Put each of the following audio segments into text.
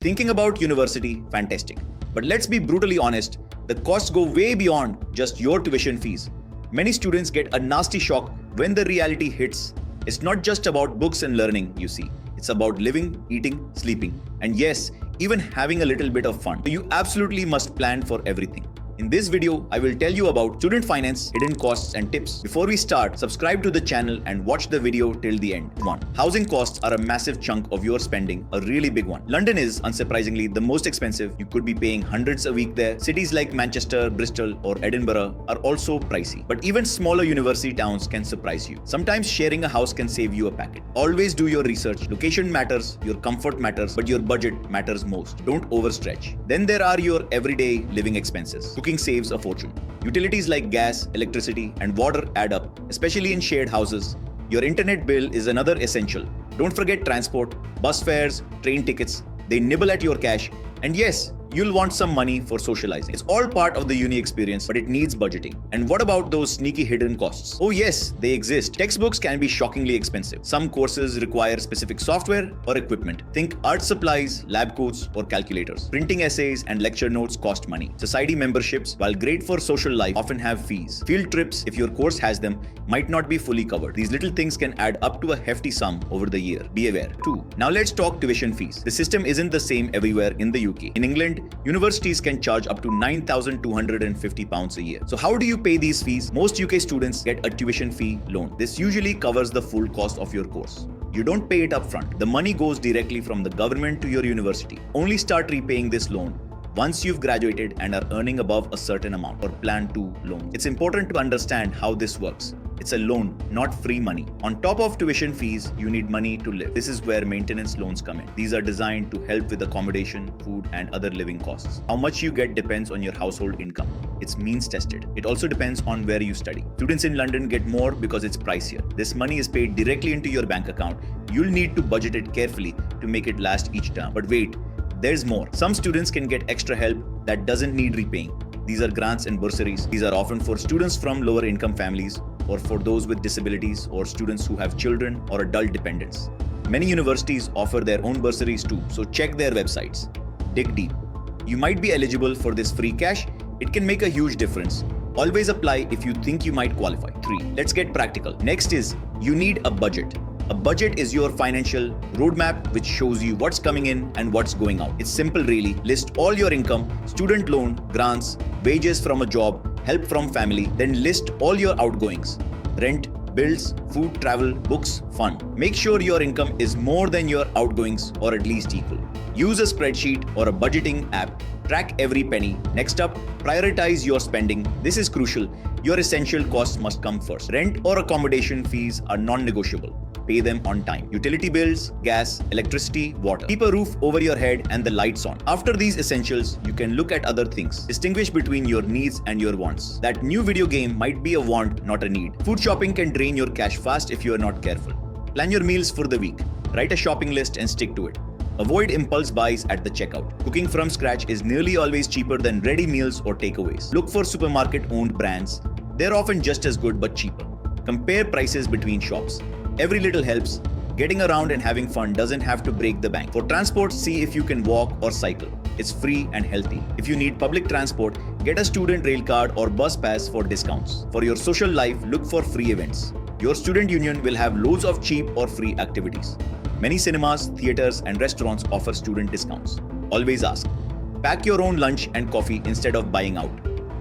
Thinking about university, fantastic. But let's be brutally honest, the costs go way beyond just your tuition fees. Many students get a nasty shock when the reality hits. It's not just about books and learning, you see. It's about living, eating, sleeping, and yes, even having a little bit of fun. So you absolutely must plan for everything. In this video, I will tell you about student finance, hidden costs and tips. Before we start, subscribe to the channel and watch the video till the end. 1. Housing costs are a massive chunk of your spending, a really big one. London is, unsurprisingly, the most expensive. You could be paying hundreds a week there. Cities like Manchester, Bristol or Edinburgh are also pricey. But even smaller university towns can surprise you. Sometimes sharing a house can save you a packet. Always do your research. Location matters, your comfort matters, but your budget matters most. Don't overstretch. Then there are your everyday living expenses. Cooking saves a fortune. Utilities like gas, electricity, and water add up, especially in shared houses. Your internet bill is another essential. Don't forget transport, bus fares, train tickets. They nibble at your cash. And yes, you'll want some money for socializing. It's all part of the uni experience, but it needs budgeting. And what about those sneaky hidden costs? Oh yes, they exist. Textbooks can be shockingly expensive. Some courses require specific software or equipment. Think art supplies, lab coats, or calculators. Printing essays and lecture notes cost money. Society memberships, while great for social life, often have fees. Field trips, if your course has them, might not be fully covered. These little things can add up to a hefty sum over the year. Be aware. 2. Now let's talk tuition fees. The system isn't the same everywhere in the UK. In England, universities can charge up to £9,250 a year. So how do you pay these fees? Most UK students get a tuition fee loan. This usually covers the full cost of your course. You don't pay it upfront. The money goes directly from the government to your university. Only start repaying this loan once you've graduated and are earning above a certain amount or plan to loan. It's important to understand how this works. It's a loan, not free money. On top of tuition fees, you need money to live. This is where maintenance loans come in. These are designed to help with accommodation, food, and other living costs. How much you get depends on your household income. It's means tested. It also depends on where you study. Students in London get more because it's pricier. This money is paid directly into your bank account. You'll need to budget it carefully to make it last each term. But wait, there's more. Some students can get extra help that doesn't need repaying. These are grants and bursaries. These are often for students from lower income families, or for those with disabilities or students who have children or adult dependents. Many universities offer their own bursaries too, so check their websites. Dig deep. You might be eligible for this free cash. It can make a huge difference. Always apply if you think you might qualify. 3. Let's get practical. Next is, you need a budget. A budget is your financial roadmap which shows you what's coming in and what's going out. It's simple really. List all your income, student loan, grants, wages from a job, help from family, then list all your outgoings. Rent, bills, food, travel, books, fun. Make sure your income is more than your outgoings or at least equal. Use a spreadsheet or a budgeting app. Track every penny. Next up, prioritize your spending. This is crucial. Your essential costs must come first. Rent or accommodation fees are non-negotiable. Pay them on time. Utility bills, gas, electricity, water. Keep a roof over your head and the lights on. After these essentials, you can look at other things. Distinguish between your needs and your wants. That new video game might be a want, not a need. Food shopping can drain your cash fast if you are not careful. Plan your meals for the week. Write a shopping list and stick to it. Avoid impulse buys at the checkout. Cooking from scratch is nearly always cheaper than ready meals or takeaways. Look for supermarket-owned brands. They're often just as good but cheaper. Compare prices between shops. Every little helps. Getting around and having fun doesn't have to break the bank. For transport, see if you can walk or cycle. It's free and healthy. If you need public transport, get a student rail card or bus pass for discounts. For your social life, look for free events. Your student union will have loads of cheap or free activities. Many cinemas, theaters, and restaurants offer student discounts. Always ask. Pack your own lunch and coffee instead of buying out.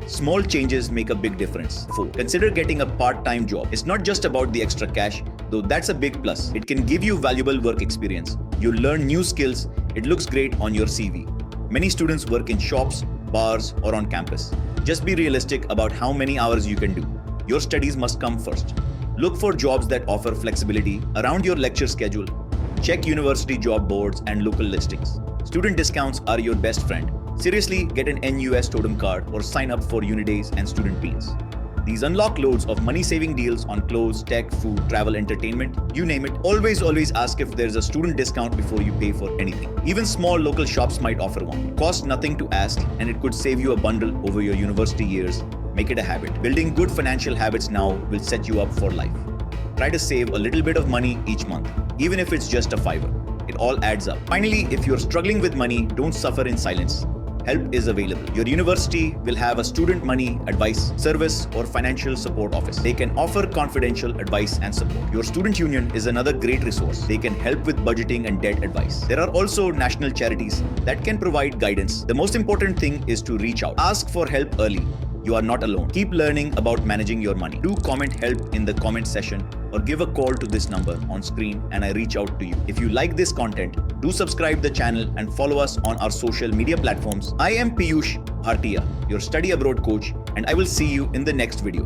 Small changes make a big difference. 4. Consider getting a part-time job. It's not just about the extra cash, though that's a big plus. It can give you valuable work experience. You learn new skills. It looks great on your CV. Many students work in shops, bars, or on campus. Just be realistic about how many hours you can do. Your studies must come first. Look for jobs that offer flexibility around your lecture schedule. Check university job boards and local listings. Student discounts are your best friend. Seriously, get an NUS totem card or sign up for Unidays and student beans. These unlock loads of money-saving deals on clothes, tech, food, travel, entertainment, you name it. Always ask if there's a student discount before you pay for anything. Even small local shops might offer one. It costs nothing to ask and it could save you a bundle over your university years. Make it a habit. Building good financial habits now will set you up for life. Try to save a little bit of money each month, even if it's just a $5. It all adds up. Finally, if you're struggling with money, don't suffer in silence. Help is available. Your university will have a student money advice service or financial support office. They can offer confidential advice and support. Your student union is another great resource. They can help with budgeting and debt advice. There are also national charities that can provide guidance. The most important thing is to reach out. Ask for help early. You are not alone. Keep learning about managing your money. Do comment help in the comment section or give a call to this number on screen and I reach out to you. If you like this content, do subscribe the channel and follow us on our social media platforms. I am Piyush Bhatia, your study abroad coach, and I will see you in the next video.